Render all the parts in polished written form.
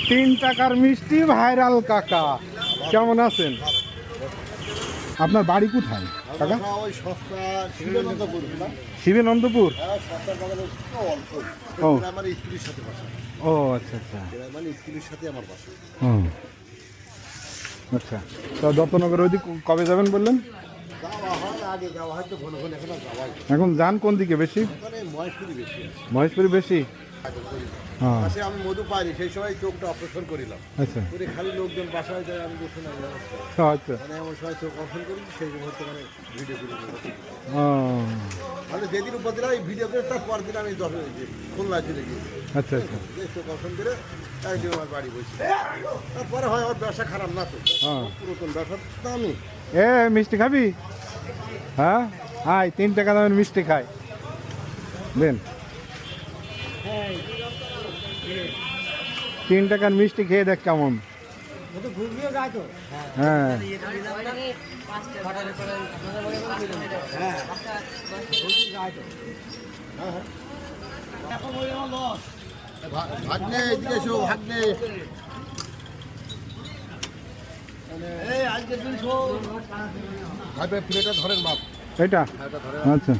3 টাকার মিষ্টি ভাইরাল কাকা, কেমন আছেন? আপনার বাড়ি কোথায় কাকা? শিবেনন্দপুর। ও ও আচ্ছা আচ্ছা আচ্ছা। তো দত্তনগর ওইদিক কবে যাবেন বললেন? এখন যান কোন দিকে বেশি? মহেশপুরি বেশি। আমি মধু পাইনি, সেই সময় চোখটা অপারেশন করিলাম। আচ্ছা, খালি লোকজন বাসায় যায়, আমি বসে না আচ্ছা, এমন সময় চোখ অপারেশন করি, সেই মুহূর্তে মানে ভিডিও করে ও যেদিন উপর দিলাম এই ভিডিও করে, তার পর দিন আমি খুলনা চলে গিয়ে আচ্ছা আচ্ছা। চোখ অপারেশন করে একদিন আমার বাড়ি বসে। তারপরে হয় আমার ব্যবসা খারাপ না তো, পুরাতন ব্যবসা দামি। মিষ্টি খাবি? হ্যাঁ আয়, 3 টাকা দামের মিষ্টি খাই দেন। 3 টাকার মিষ্টি খেয়ে দেখ কেমন। হ্যাঁ ভাগ্নে এদিকে এসো, ভাগ্নে ভাই প্লেটটা ধরেন বাপ, এটা আচ্ছা।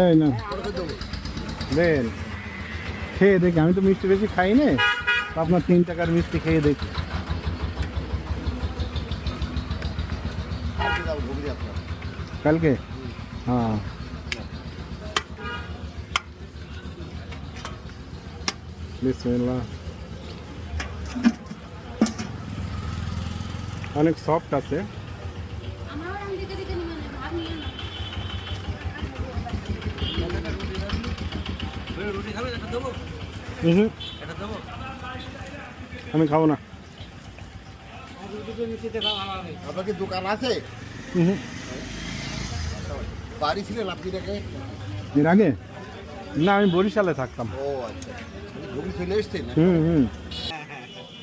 এই না দেন, খেয়ে দেখি। আমি তো মিষ্টি বেশি খাই না, আপনার 3 টাকার মিষ্টি খেয়ে দেখি। কালকে? হ্যাঁ বিসমিল্লাহ। অনেক সফট আছে। আমি খাবো না। আপনার কি দোকান আছে? বাড়ি ছিলেন আপনি রেখে? এর আগে না, আমি বরিশালে থাকতাম। ও আচ্ছা, ঘুরে চলে এসছেন?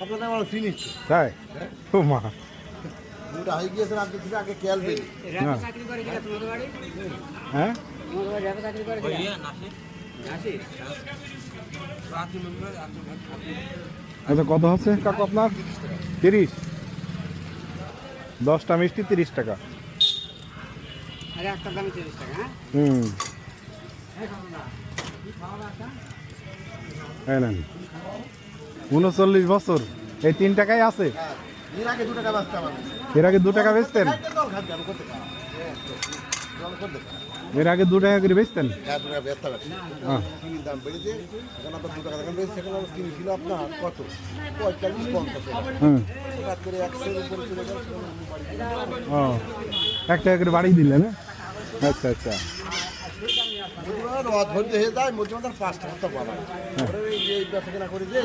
আপনাদের আমার চিনিস তাই? ও মা, দুটা হয়ে গিয়েছেন আপনি, ছিল আগে খেয়াল পেলি। হ্যাঁ আচ্ছা, কত হচ্ছে কাকু আপনার? 30। 10টা মিষ্টি 30 টাকা। হুম, 39 বছর এই 3 টাকাই আছে। এর আগে 2 টাকা বাঁচতাম আমি। এর আগে 2 টাকা বেচতেন? এর আগে 2 টাকা করে বেচতেন? হ্যাঁ, 2 টাকা বেচতাম। চিনির দাম বেড়েছে, এখন আপনার 2 টাকা দেখেন বেচছে। এখন চিনি ছিল আপনার কত? 45-50 টাকা। রাত করে 100 এর উপরে চলে গেল। ও, 1 টাকা করে বাড়িয়ে দিলেন? আচ্ছা আচ্ছা। ধৈর্য হয়ে যায়, মোটামুটি 5 টাকা তো পাবেন। এই ব্যবসা কেনা করে যে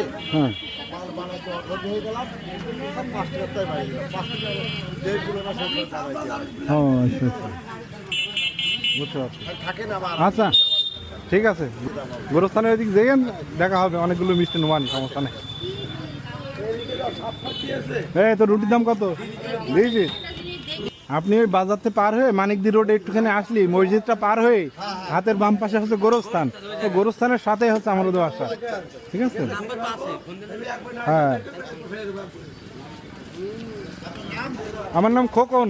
মাল বানাইতে অধৈর্য হয়ে গেলাম, 5 টাকায় বাড়িয়ে দিলাম। 5 টাকা যেগুলো না সেগুলো ও আচ্ছা আচ্ছা, বুঝতে পারছি। থাকে না আবার। আচ্ছা ঠিক আছে, গোরস্থানের ওইদিক যেন দেখা হবে, অনেকগুলো মিষ্টি নোয়ান, সমস্যা নেই। এই তো রুটির দাম কত দিয়েছি? আপনি ওই বাজার থেকে পার হয়ে মানিকদি রোডে একটুখানি আসলি, মসজিদটা পার হয়ে হাতের বাম পাশে হচ্ছে গোরস্থান। তো গোরস্থানের সাথে হচ্ছে আমাদের বাসা, ঠিক আছে? হ্যাঁ, আমার নাম খোকন।